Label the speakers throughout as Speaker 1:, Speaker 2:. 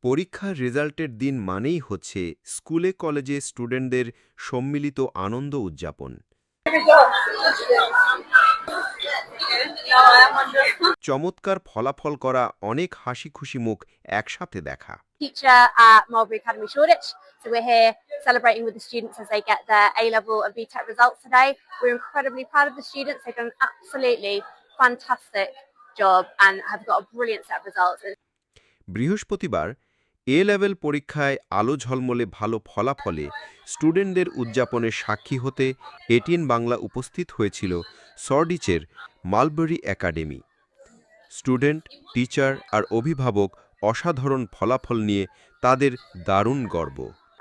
Speaker 1: পরীক্ষার রেজাল্টের দিন মানেই হচ্ছে স্কুলে কলেজে স্টুডেন্টদের সম্মিলিত আনন্দ উদযাপন। চমৎকার ফলাফল করা অনেক হাসি খুশি মুখ একসাথে দেখা।
Speaker 2: Teacher at Mulberry Academy Shoreditch. So we're here celebrating with the students as they get their A-level and BTEC results today. We're incredibly proud of the students. They've done an absolutely fantastic job and have got a brilliant set of results.
Speaker 1: বৃহস্পতিবার এ level পরীক্ষায় আলো ঝলমলে ভালো ফলাফলে স্টুডেন্টদের উদযাপনের সাক্ষী হতে এটিএন বাংলা উপস্থিত হয়েছিল শর্ডিচের মালবেরি একাডেমি। স্টুডেন্ট, টিচার আর অভিভাবক অসাধারণ ফলাফল নিয়ে তাদের দারুণ গর্ব।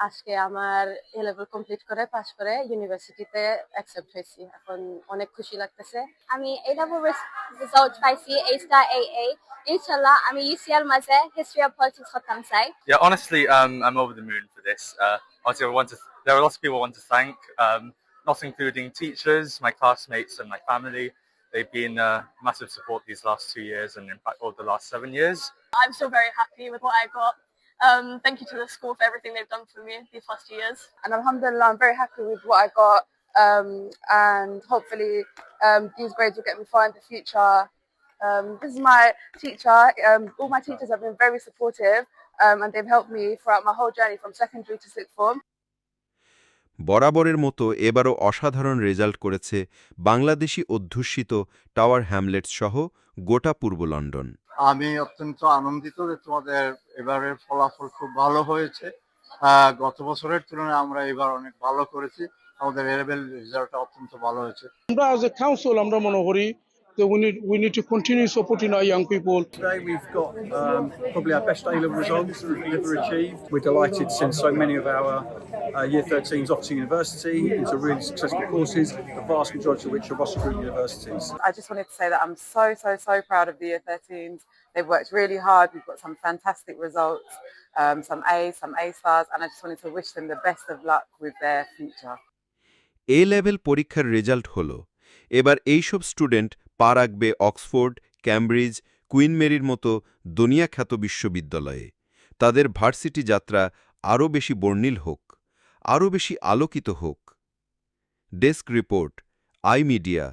Speaker 3: আজকে আমার এ লেভেল কমপ্লিট করে পাস করে ইউনিভার্সিটিতে অ্যাকসেপ্ট হয়েছি, এখন অনেক খুশি লাগতেছে।
Speaker 2: আমি A level result পাইছি A star AA. Inshallah আমি UCL মাঝে history of politics হতাম চাই।
Speaker 4: Yeah, honestly, I'm over the moon for this. Obviously, there are lots of people I want to thank, not including teachers, my classmates, and my family. They've been massive support these last 2 years, and in fact, over the last 7 years.
Speaker 5: I'm still very happy with what I got. Thank you to the school for everything they've done for me these past 2 years.
Speaker 3: And alhamdulillah, I'm very happy with what I got, and hopefully these grades will get me far in the future. This is my teacher. All my teachers have been very supportive, and they've helped me throughout my whole journey from secondary to sixth form.
Speaker 1: বরাবরের মতো এবারও অসাধারণ result করেছে বাংলাদেশি অধ্যুষিত tower Hamlets সহ গোটা পূর্ব London.
Speaker 6: আমি অত্যন্ত আনন্দিত যে তোমাদের এবারের ফলাফল খুব ভালো হয়েছে। গত বছরের তুলনায় আমরা এবার অনেক ভালো করেছি, আমাদের এ লেভেল রেজাল্টটা অত্যন্ত ভালো হয়েছে।
Speaker 7: আমরা অ্যাজ এ কাউন্সিল আমরা মনে করি that we need to continue supporting our young people.
Speaker 8: Today we've got probably our best A-level results we've ever achieved. We're delighted to send so many of our Year 13s off to university into really successful courses, the vast majority of which are Russell Group universities.
Speaker 3: I just wanted to say that I'm so proud of the Year 13s. They've worked really hard. We've got some fantastic results, some A's, some A stars, and I just wanted to wish them the best of luck with their future.
Speaker 1: A level পরীক্ষার result হলো, এবার এইসব student পা রাখবে Oxford, Cambridge, queen মেরির মতো দুনিয়াখ্যাত বিশ্ববিদ্যালয়ে। তাদের varsity যাত্রা আরও বেশি বর্ণিল হোক, আরও বেশি আলোকিত হোক। Desk report, I media.